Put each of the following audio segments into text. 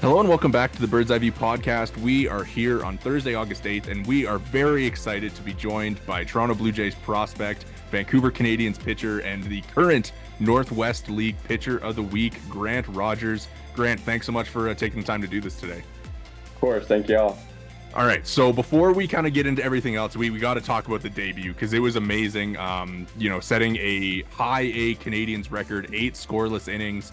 Hello and welcome back to the Bird's Eye View podcast. We are here on Thursday, August 8th, and we are very excited to be joined by Toronto Blue Jays prospect, Vancouver Canadians pitcher, and the current Northwest League Pitcher of the Week, Grant Rogers. Grant, thanks so much for taking the time to do this today. Of course, thank y'all. All right, so before we kind of get into everything else, we got to talk about the debut because it was amazing. Setting a high A Canadians record, 8 scoreless innings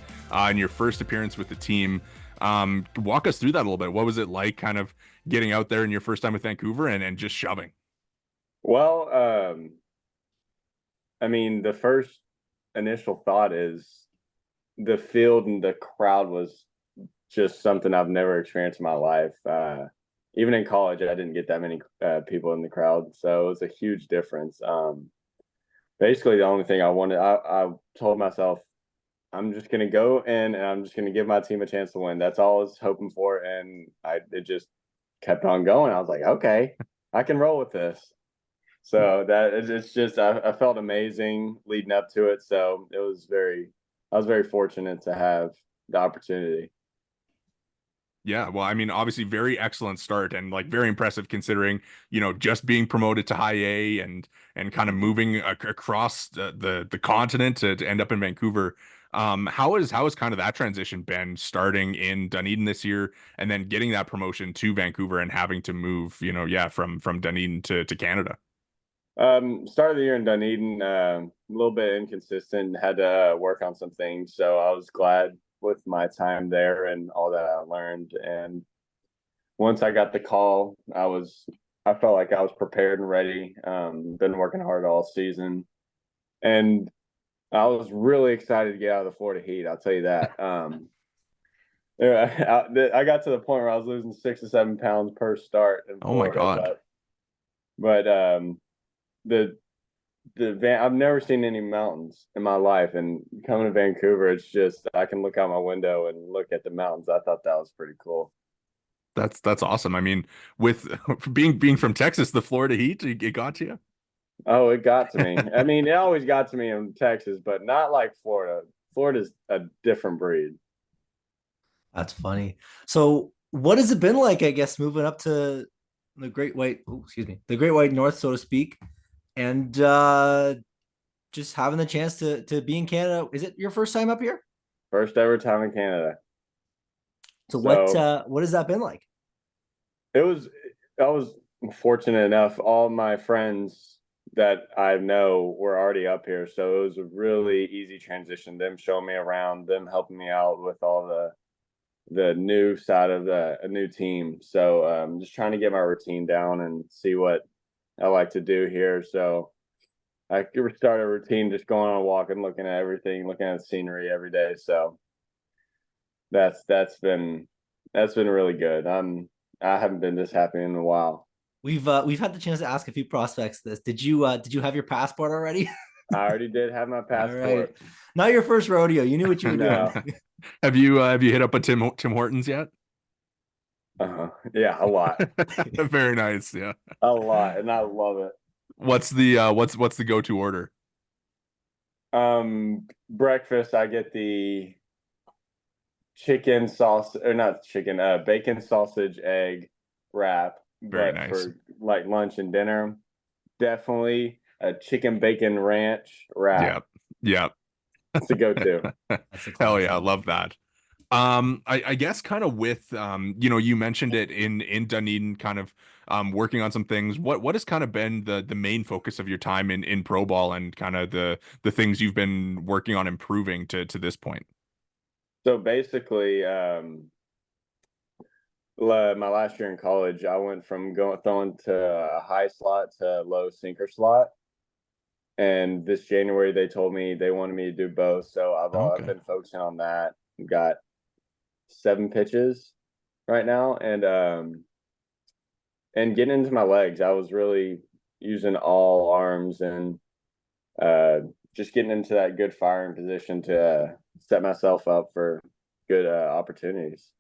in your first appearance with the team. Walk us through that a little bit. What was it like kind of getting out there in your first time with Vancouver and just shoving? Well, the first initial thought is the field and the crowd was just something I've never experienced in my life. Even in college, I didn't get that many people in the crowd, so it was a huge difference. Basically, the only thing I told myself, I'm just going to go in and I'm just going to give my team a chance to win. That's all I was hoping for, and it just kept on going. I was like, okay, I can roll with this. So I felt amazing leading up to it. So I was very fortunate to have the opportunity. Yeah, well, obviously very excellent start and like very impressive considering, just being promoted to high A and kind of moving across the continent to end up in Vancouver. How is kind of that transition been starting in Dunedin this year and then getting that promotion to Vancouver and having to move, from Dunedin to Canada? Start of the year in Dunedin, a little bit inconsistent, had to work on some things. So I was glad with my time there and all that I learned. And once I got the call, I felt like I was prepared and ready. Been working hard all season. And I was really excited to get out of the Florida heat. I'll tell you that. I got to the point where I was losing 6 to 7 pounds per start in Florida. Oh my God. But I've never seen any mountains in my life, and coming to Vancouver, it's just I can look out my window and look at the mountains. I thought that was pretty cool. That's awesome. With being from Texas, the Florida heat, it got to you? Oh, it got to me. It always got to me in Texas, but not like Florida. Florida's a different breed. That's funny. So what has it been like, I guess, moving up to the Great White North, so to speak, and just having the chance to be in Canada? Is it your first time up here? First ever time in Canada. So what has that been like? I was fortunate enough. All my friends that I know were already up here, so it was a really easy transition. Them showing me around, them helping me out with all the new side of a new team. So just trying to get my routine down and see what I like to do here. So I start a routine just going on a walk and looking at everything, looking at the scenery every day. So that's been really good. I haven't been this happy in a while. We've had the chance to ask a few prospects this. Did you have your passport already? I already did have my passport. All right. Not your first rodeo. You knew what you were doing. Have you hit up a Tim Hortons yet? Yeah, a lot. Very nice. Yeah, a lot, and I love it. What's the go-to order? Breakfast. I get the chicken sauce, or not chicken, bacon sausage egg wrap. Very nice. For like lunch and dinner, definitely a chicken bacon ranch wrap. Yep. That's a go-to. Hell yeah, I love that. I guess kind of with you mentioned it in Dunedin, kind of working on some things. What has kind of been the main focus of your time in pro ball and kind of the things you've been working on improving to this point? So basically, my last year in college, I went from throwing to a high slot to low sinker slot. And this January, they told me they wanted me to do both. So I've been focusing on that. Got 7 pitches right now, and getting into my legs. I was really using all arms and just getting into that good firing position to set myself up for good opportunities.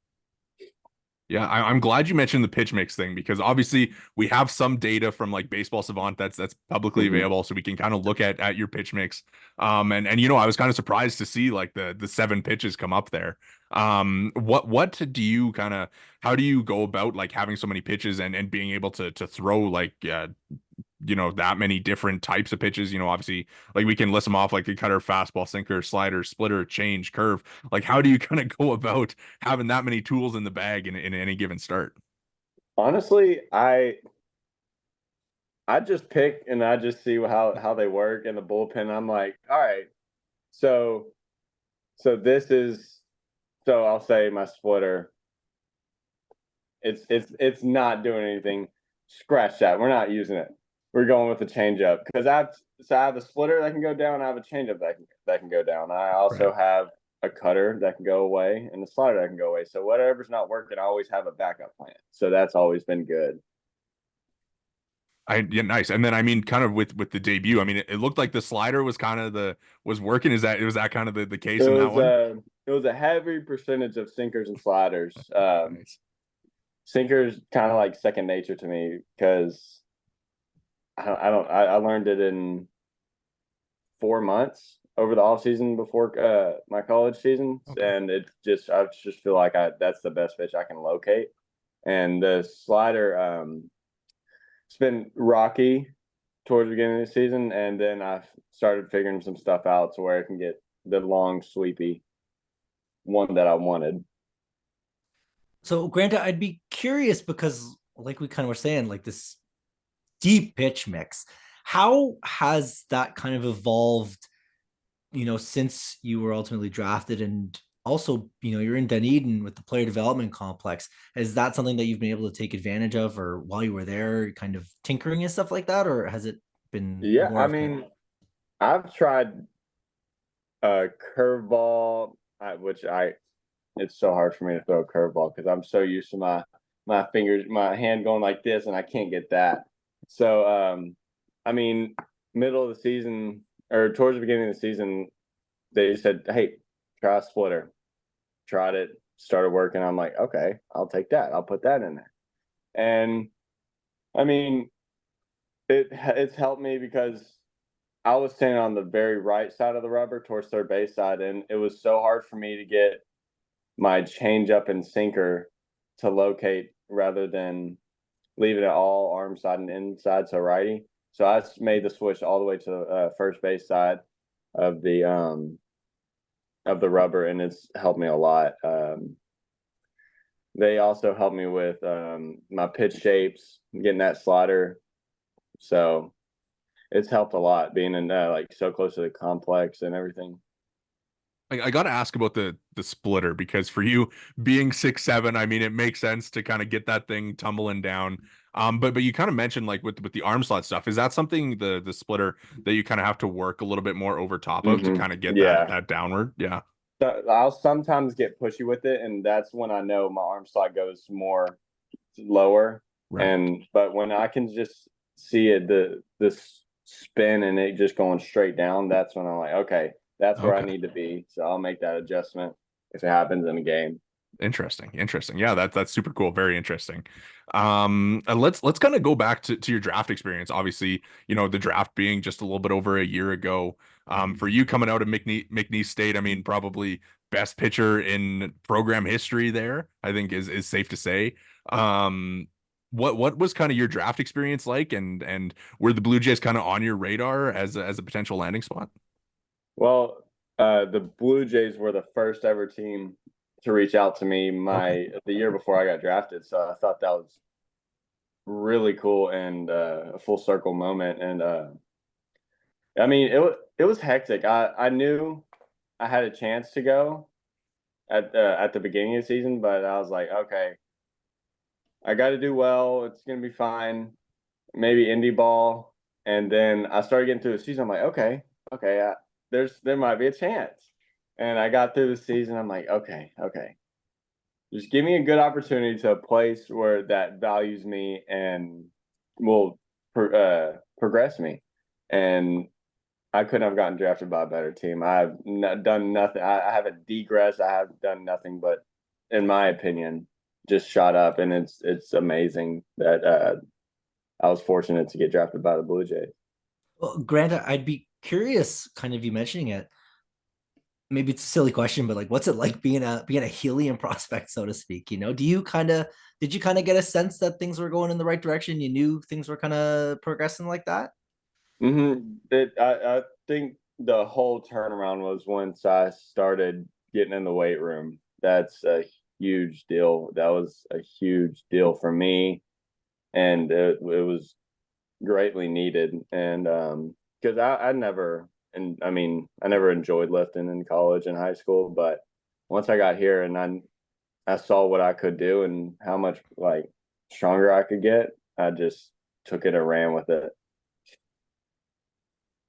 Yeah, I'm glad you mentioned the pitch mix thing because obviously we have some data from like Baseball Savant that's publicly Mhm. available, so we can kind of look at your pitch mix. And you know, I was kind of surprised to see like the 7 pitches come up there. What do you kind of how do you go about like having so many pitches and being able to throw like you know, that many different types of pitches? You know, obviously like we can list them off like the cutter, fastball, sinker, slider, splitter, change, curve. Like how do you kind of go about having that many tools in the bag in any given start? Honestly, I just pick and I just see how they work in the bullpen. I'm like, all right, so this is so I'll say my splitter. It's not doing anything. Scratch that. We're not using it. We're going with the changeup because I have a splitter that can go down. I have a changeup that can go down. I also Right. have a cutter that can go away and a slider that can go away. So whatever's not working, I always have a backup plan. So that's always been good. Yeah, nice. And then I mean, kind of with the debut, I mean, it looked like the slider was kind of the was working. Was that kind of the It case in that was one? a heavy percentage of sinkers and sliders. Nice. Sinkers kind of like second nature to me because I learned it in 4 months over the off season before my college season, Okay. and I just feel like I that's the best pitch I can locate. And the slider, it's been rocky towards the beginning of the season, and then I started figuring some stuff out to where I can get the long sweepy one that I wanted. So, granted, I'd be curious because, like we kind of were saying, like this deep pitch mix, how has that kind of evolved, since you were ultimately drafted? And also, you're in Dunedin with the player development complex. Is that something that you've been able to take advantage of, or while you were there, kind of tinkering and stuff like that? Or has it been Yeah, more I of kind of, mean, I've tried a curveball, which I it's so hard for me to throw a curveball because I'm so used to my fingers, my hand going like this, and I can't get that. So, I mean, middle of the season or towards the beginning of the season, they said, "Hey, try a splitter." Tried it, started working. I'm like, "Okay, I'll take that. I'll put that in there." And I mean, it's helped me because I was standing on the very right side of the rubber towards third base side, and it was so hard for me to get my changeup and sinker to locate rather than leave it at all arm side and inside, so righty. So I made the switch all the way to the first base side of the rubber, and it's helped me a lot. They also helped me with my pitch shapes, getting that slider. So it's helped a lot being in like so close to the complex and everything. I got to ask about the splitter because for you being 6'7", I mean, it makes sense to kind of get that thing tumbling down. But you kind of mentioned like with the arm slot stuff. Is that something the splitter that you kind of have to work a little bit more over top of to kind of get that Yeah. that downward? Yeah. So I'll sometimes get pushy with it, and that's when I know my arm slot goes more lower. Right. And but when I can just see it, the spin and it just going straight down, that's when I'm like, okay, that's where I Okay. need to be. So I'll make that adjustment if it happens in a game. Interesting. Interesting. Yeah, that's super cool. Very interesting. And let's kind of go back to your draft experience. Obviously, you know, the draft being just a little bit over a year ago. For you coming out of McNeese State, I mean, probably best pitcher in program history there, I think is safe to say. What was kind of your draft experience like and were the Blue Jays kind of on your radar as a potential landing spot? Well, the Blue Jays were the first ever team to reach out to me Okay. the year before I got drafted. So I thought that was really cool and a full circle moment. And I mean, it was hectic. I knew I had a chance to go at the beginning of the season, but I was like, okay, I got to do well. It's gonna be fine. Maybe indie ball, and then I started getting through the season. I'm like, okay, there might be a chance. And I got through the season. I'm like, okay, just give me a good opportunity to a place where that values me and will progress me. And I couldn't have gotten drafted by a better team. Done nothing. I haven't degressed. I have done nothing but, in my opinion, just shot up, and it's amazing that I was fortunate to get drafted by the Blue Jays. Well, Grant, I'd be curious, kind of you mentioning it. Maybe it's a silly question, but like, what's it like being a helium prospect, so to speak? You know, did you kind of get a sense that things were going in the right direction? You knew things were kind of progressing like that? I think the whole turnaround was once I started getting in the weight room. That's a huge deal. That was a huge deal for me, and it was greatly needed. And because I never, and I mean, I never enjoyed lifting in college and high school, but once I got here and I saw what I could do and how much like stronger I could get, I just took it and ran with it.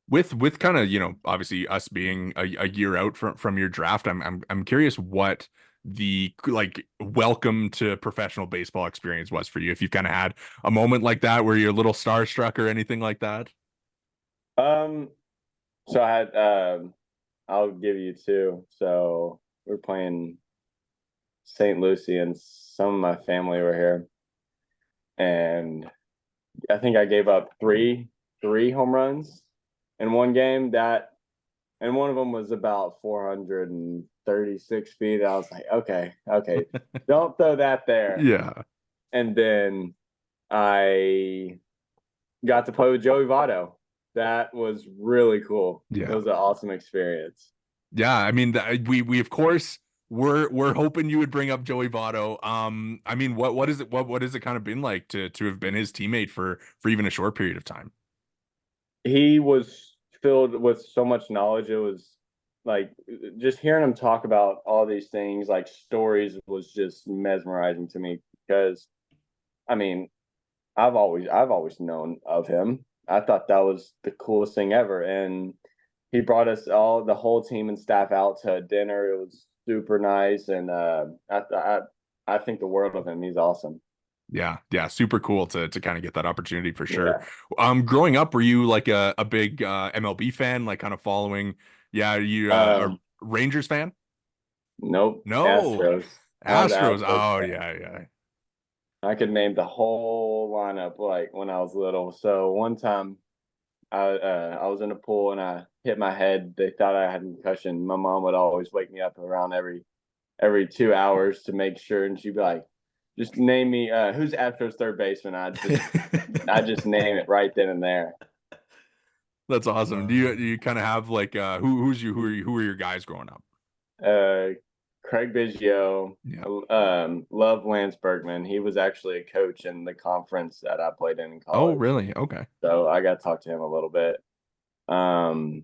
With kind of, obviously us being a year out from your draft, I'm curious what the like welcome to professional baseball experience was for you. If you've kind of had a moment like that where you're a little starstruck or anything like that. Um, so I had I'll give you two. So we're playing St. Lucie, and some of my family were here, and I think I gave up three home runs in one game. And one of them was about 436 feet. I was like, okay, don't throw that there. Yeah. And then I got to play with Joey Votto. That was really cool. It Yeah. was an awesome experience. Yeah, I mean, we of course we're hoping you would bring up Joey Votto. I mean, what is it? What has it kind of been like to have been his teammate for even a short period of time? He was filled with so much knowledge. It was like just hearing him talk about all these things, like stories, was just mesmerizing to me because I mean, I've always known of him. I thought that was the coolest thing ever. And he brought us all, the whole team and staff, out to dinner. It was super nice, and I think the world of him. He's awesome. Yeah, yeah, super cool to kind of get that opportunity for sure. Yeah. Growing up, were you like a big MLB fan, like kind of following? Yeah, are you a Um, Rangers fan? nope. No, Astros. I was an Astros. Astros Oh fan. yeah, yeah. I could name the whole lineup like when I was little. So one time I was in a pool and I hit my head. They thought I had a concussion. My mom would always wake me up around every 2 hours to make sure, and she'd be like, "Just name me who's Astros third baseman." I just name it right then and there. That's awesome. Do you kind of have like who are your guys growing up? Uh, Craig Biggio, Yeah. love Lance Bergman. He was actually a coach in the conference that I played in Oh, college, really? Okay. so I got to talk to him a little bit. Um,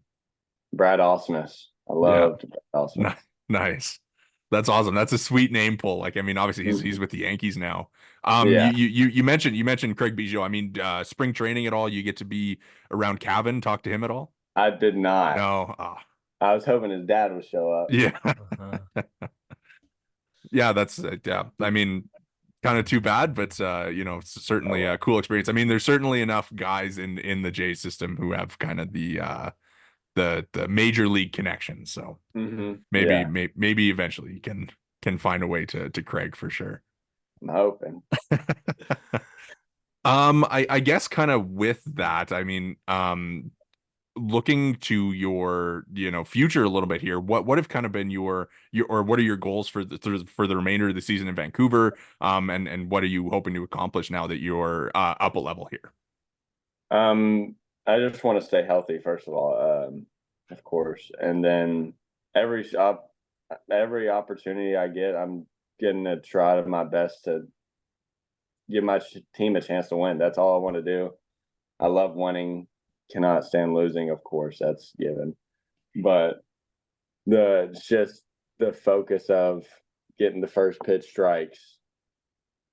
Brad Ausmus. I Yeah. loved Brad Ausmus. Nice. That's awesome. That's a sweet name pull. Like, I mean, obviously he's Mhm. with the Yankees now. Yeah, You mentioned Craig Biggio. I mean, spring training at all? You get to be around Cavan, talk to him at all? I did not. No. Ah, I was hoping his dad would show up. yeah. Uh-huh. Yeah, that's yeah. I mean, kind of too bad, but Oh certainly a well. cool experience. I mean, there's certainly enough guys in the J system who have kind of the major league connection. So maybe Yeah, maybe eventually you can find a way to Craig for sure. I'm hoping. I guess kind of with that, I mean, looking to your, future a little bit here, what have kind of been your or what are your goals for the remainder of the season in Vancouver? And what are you hoping to accomplish now that you're up a level here? I just want to stay healthy, first of all, of course, and then every shop, every opportunity I get, I'm getting to try my best to give my team a chance to win. That's all I want to do. I love winning. Cannot stand losing, of course, that's given. But it's just the focus of getting the first pitch strikes,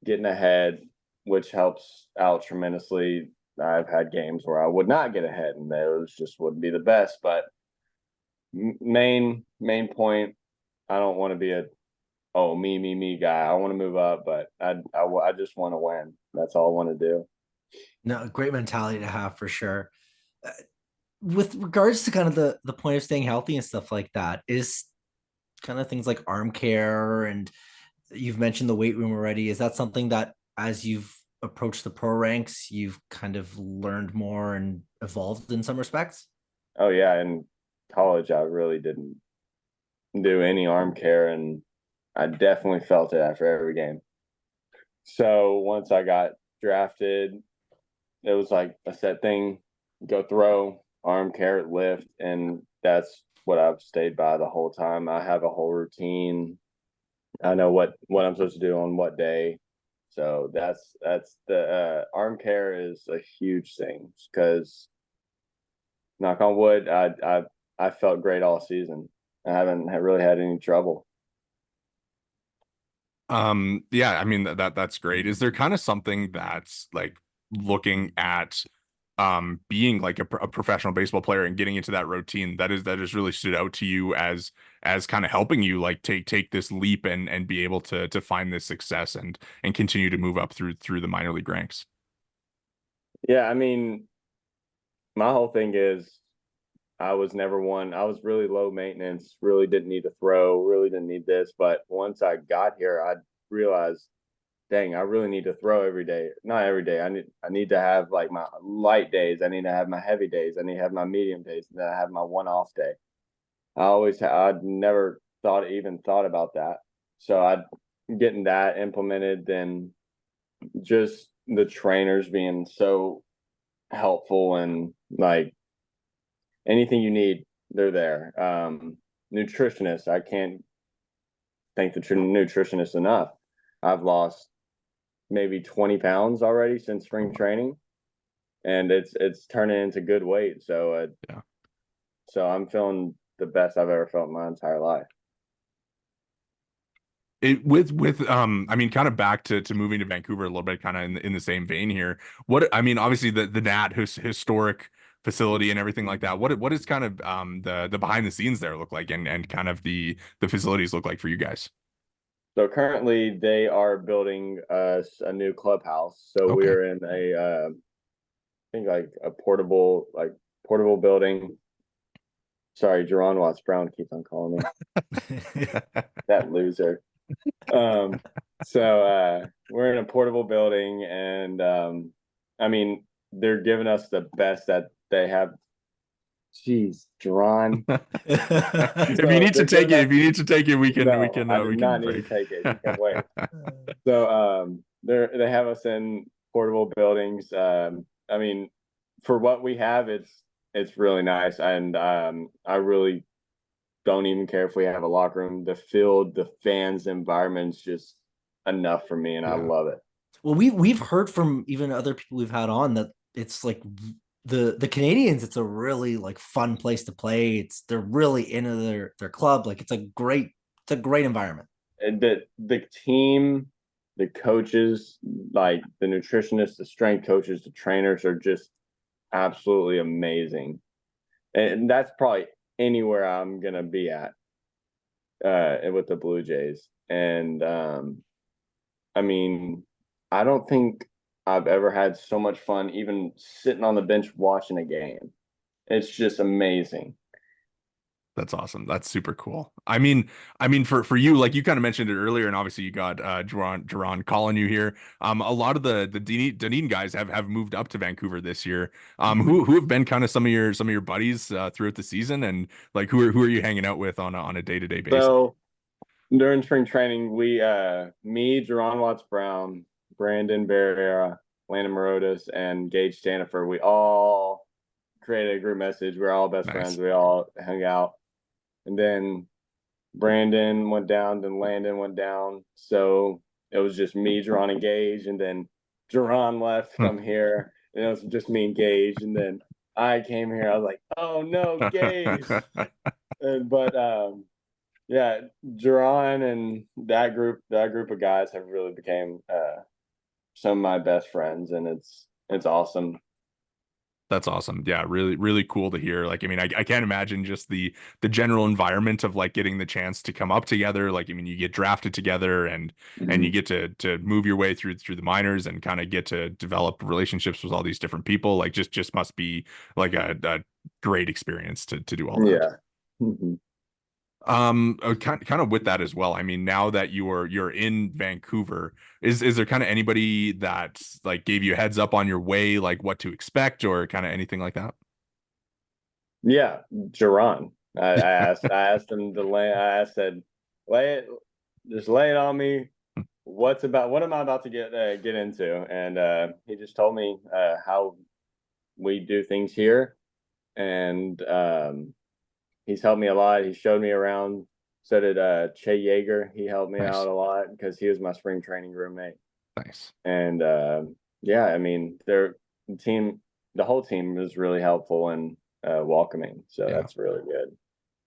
getting ahead, which helps out tremendously. I've had games where I would not get ahead, and those just wouldn't be the best. But main point, I don't want to be a me guy. I want to move up, but I just want to win. That's all I want to do. No, great mentality to have for sure. Uh, with regards to kind of the point of staying healthy and stuff like that, is kind of things like arm care and you've mentioned the weight room already. Is that something that as you've approached the pro ranks, you've kind of learned more and evolved in some respects? Oh yeah, in college I really didn't do any arm care, and I definitely felt it after every game. So once I got drafted, it was like a set thing: go throw, arm care, lift, and that's what I've stayed by the whole time. I have a whole routine. I know what I'm supposed to do on what day. So that's the arm care is a huge thing because knock on wood, I felt great all season. I haven't really had any trouble. Yeah, I mean that's great. Is there kind of something that's like looking at being like a professional baseball player and getting into that routine that has really stood out to you as kind of helping you like take this leap and be able to find this success and continue to move up through the minor league ranks? Yeah, I mean, my whole thing is I was never one. I was really low maintenance, really didn't need to throw, really didn't need this. But once I got here, I realized, dang, I really need to throw every day. Not every day. I need to have like my light days. I need to have my heavy days. I need to have my medium days. And then I have my one off day. I'd never even thought about that. So I'd getting that implemented, then just the trainers being so helpful and like anything you need, they're there. Nutritionists, I can't thank the nutritionist enough. I've lost maybe 20 pounds already since spring training, and it's turning into good weight. So Yeah. so I'm feeling the best I've ever felt in my entire life. It with I mean kind of back to moving to Vancouver a little bit kind of in the same vein here. What I mean obviously the NAT historic facility and everything like that. What is kind of the behind the scenes there look like and kind of the facilities look like for you guys? So currently they are building us a new clubhouse. So Okay. we're in I think like a portable building. Sorry, Jerron Watts Brown keeps on calling me. That loser. So we're in a portable building, and I mean they're giving us the best that they have. Jeez, Jerron. If you So need to they're take giving it, us if you need to take it, no, I do we can not need to break. take it. You can wait. So they have us in portable buildings. I mean, for what we have, it's really nice, and I really don't even care if we have a locker room. The field, the fans, the environment's just enough for me, and I Yeah. love it. Well, we've heard from even other people we've had on that it's like the Canadians, it's a really like fun place to play. They're really into their club. Like it's a great environment. And the team, the coaches, like the nutritionists, the strength coaches, the trainers are just absolutely amazing. And that's probably anywhere I'm gonna be at with the Blue Jays. And I mean, I don't think I've ever had so much fun even sitting on the bench watching a game. It's just amazing. That's awesome. That's super cool. I mean for you, like you kind of mentioned it earlier, and obviously you got Duran calling you here. A lot of the Dunedin guys have moved up to Vancouver this year. Who have been kind of some of your buddies throughout the season, and like who are you hanging out with on a day-to-day basis? So during spring training, we me, Jerron Watts Brown, Brandon Barrera, Landon Morotas, and Gage Stanifer, we all created a group message. We're all best friends. Nice. We all hung out. And then Brandon went down, then Landon went down. So it was just me, Jerron, and Gage. And then Jerron left to come here. And it was just me and Gage. And then I came here. I was like, oh no, Gage. And but yeah, Jerron and that group of guys have really became some of my best friends, and it's awesome. That's awesome. Yeah, really, really cool to hear. Like, I mean, I can't imagine just the general environment of like getting the chance to come up together. Like, I mean, you get drafted together and you Mhm. get to move your way through the minors and kind of get to develop relationships with all these different people. Like, just must be like a great experience to do all that. Yeah. Mhm. Kind of with that as well. I mean, now that you're in Vancouver, is there kind of anybody that like gave you a heads up on your way, like what to expect or kind of anything like that? Yeah, Jerron. I asked him to lay. I said, lay it, just lay it on me. What am I about to get into? And he just told me how we do things here, and he's helped me a lot. He showed me around. So did Che Yeager. He helped me Nice, out a lot because he was my spring training roommate. nice. And yeah, I mean, the team, the whole team is really helpful and welcoming. So Yeah. that's really good.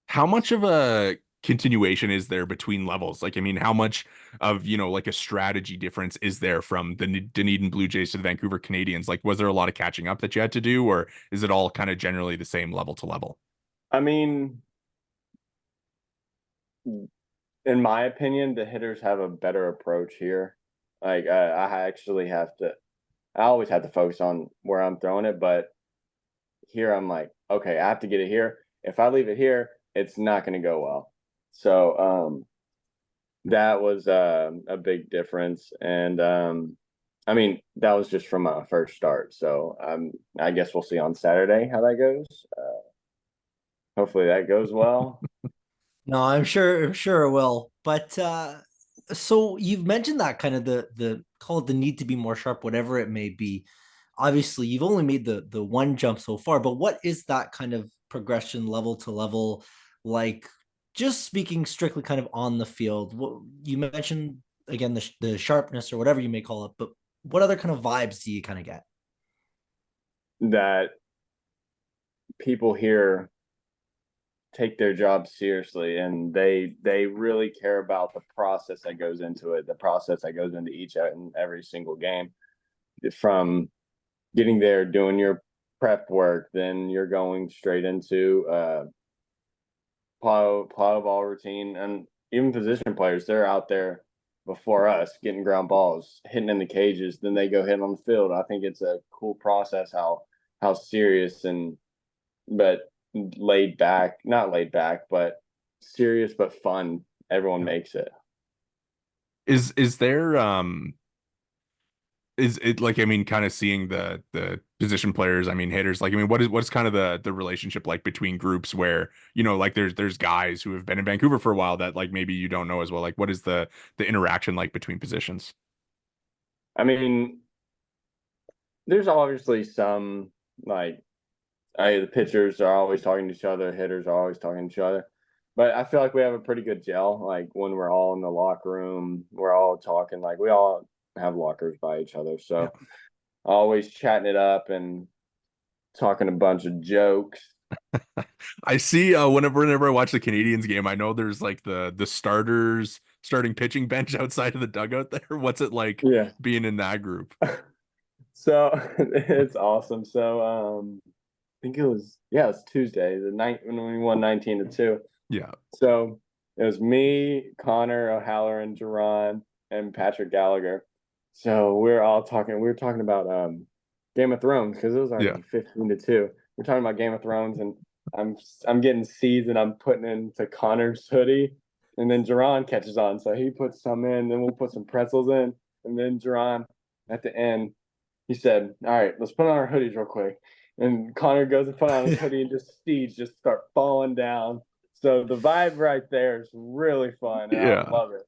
How much of a continuation is there between levels? Like, I mean, how much of, like a strategy difference is there from the Dunedin Blue Jays to the Vancouver Canadians? Like, was there a lot of catching up that you had to do, or is it all kind of generally the same level to level? I mean, in my opinion, the hitters have a better approach here. Like I actually have to. I always have to focus on where I'm throwing it, but here I'm like, okay, I have to get it here. If I leave it here, it's not going to go well. So that was a big difference, and I mean that was just from a first start. So I guess we'll see on Saturday how that goes. Hopefully that goes well. No, I'm sure it will. But so you've mentioned that kind of the call it the need to be more sharp, whatever it may be. Obviously, you've only made the one jump so far, but what is that kind of progression level to level like? Just speaking strictly kind of on the field, what you mentioned again the sharpness or whatever you may call it, but what other kind of vibes do you kind of get? That people here take their job seriously and they really care about the process that goes into it, the process that goes into each and every single game, from getting there, doing your prep work, then you're going straight into plow ball routine. And even position players, they're out there before us getting ground balls, hitting in the cages, then they go hit on the field. I think it's a cool process how serious and but laid back, not laid back, but serious but fun. Everyone makes it. Is there is it like, I mean, kind of seeing the position players, I mean hitters, like, I mean, what's kind of the relationship like between groups where, like there's guys who have been in Vancouver for a while that like maybe you don't know as well. Like what is the interaction like between positions? I mean, there's obviously some like the pitchers are always talking to each other, hitters are always talking to each other. But I feel like we have a pretty good gel. Like when we're all in the locker room, we're all talking. Like we all have lockers by each other, Yeah. so always chatting it up and talking a bunch of jokes. I see whenever I watch the Canadians game, I know there's like the starting pitching bench outside of the dugout there. What's it like Yeah. being in that group? So it's awesome. So I think it was Tuesday, the night when we won 19-2. Yeah. So it was me, Connor O'Halloran, Jerron, and Patrick Gallagher. So we're all talking. We were talking about Game of Thrones because it was Yeah. already 15-2. We're talking about Game of Thrones, and I'm getting seeds and I'm putting into Connor's hoodie, and then Jerron catches on, so he puts some in. Then we'll put some pretzels in, and then Jerron at the end he said, "All right, let's put on our hoodies real quick." And Connor goes and put on his hoodie, and just seeds just start falling down. So the vibe right there is really fun, and I Yeah. love it.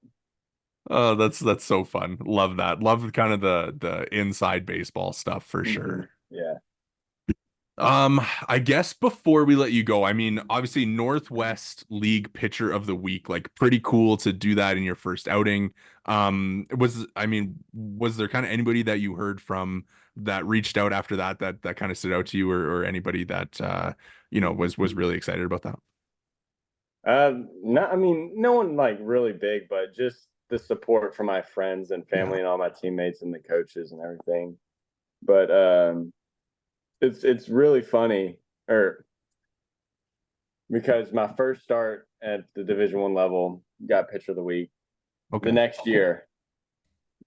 Oh, that's so fun. Love that. Love kind of the inside baseball stuff for Mm-hmm. sure. Yeah. I guess before we let you go, I mean, obviously Northwest League Pitcher of the Week, like pretty cool to do that in your first outing. Was there kind of anybody that you heard from that reached out after that kind of stood out to you, or anybody that was really excited about that? No, I mean, no one like really big, but just the support from my friends and Yeah. family and all my teammates and the coaches and everything. But it's really funny, or because my first start at the Division 1 level got pitcher of the week. The Okay. next year,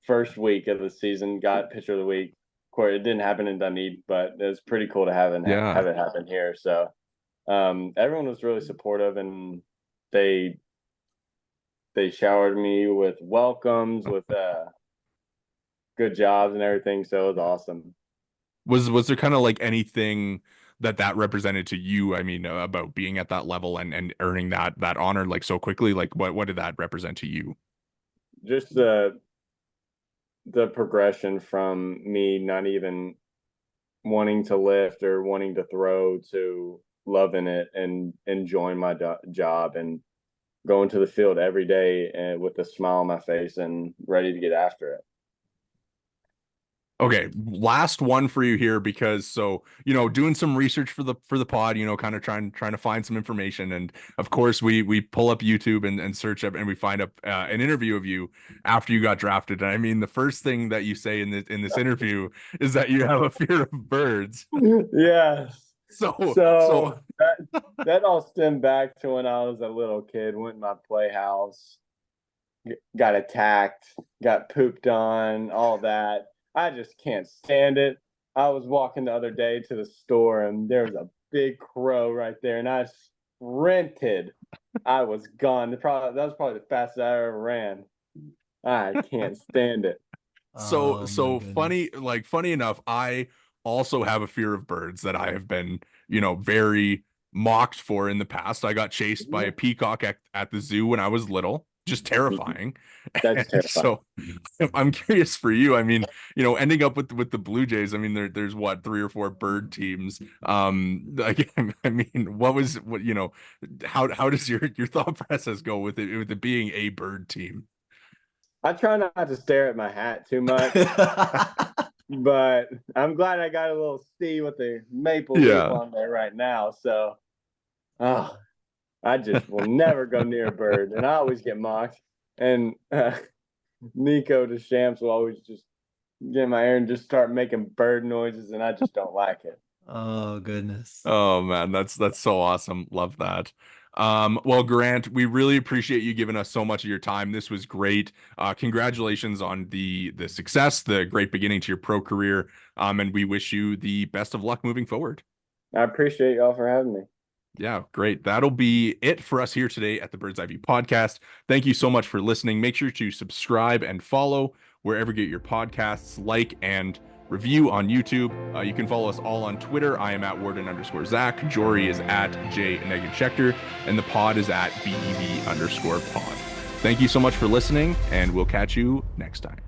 first week of the season, got pitcher of the week. Of course, it didn't happen in Dunedin, but it was pretty cool to have Yeah. it happen here. So everyone was really supportive, and they showered me with welcomes, with good jobs and everything. So it was awesome. Was there kind of like anything that represented to you? I mean, about being at that level and earning that honor like so quickly. Like what did that represent to you? Just the progression from me not even wanting to lift or wanting to throw to loving it and enjoying my job and going to the field every day and with a smile on my face and ready to get after it. Okay, last one for you here because doing some research for the pod, kind of trying to find some information, and of course we pull up YouTube and search up and we find up an interview of you after you got drafted. And I mean, the first thing that you say in this interview is that you have a fear of birds. Yes. So that all stemmed back to when I was a little kid, went in my playhouse, got attacked, got pooped on, all that. I just can't stand it. I was walking the other day to the store and there was a big crow right there, and I sprinted. I was gone. That was probably the fastest I ever ran. I can't stand it. So funny enough, I also have a fear of birds that I have been, very mocked for in the past. I got chased by a peacock at the zoo when I was little, just terrifying. That's And terrifying. so I'm curious for you. I mean, ending up with the Blue Jays, I mean, there's what, 3 or 4 bird teams. Like, I mean, how does your thought process go with it being a bird team? I try not to stare at my hat too much, but I'm glad I got a little C with the maple leaf on there right now. So, I just will never go near a bird, and I always get mocked. And Nico Deschamps will always just get in my ear and just start making bird noises, and I just don't like it. Oh goodness. Oh man, that's so awesome. Love that. Well, Grant, we really appreciate you giving us so much of your time. This was great. Congratulations on the success, the great beginning to your pro career. And we wish you the best of luck moving forward. I appreciate y'all for having me. Yeah, great. That'll be it for us here today at the Bird's Eye View podcast. Thank you so much for listening. Make sure to subscribe and follow wherever you get your podcasts, like and review on YouTube. You can follow us all on Twitter. I am at Worden_Zach. Jori is at Jori Negin-Shecter, and the pod is at BEV_pod. Thank you so much for listening, and we'll catch you next time.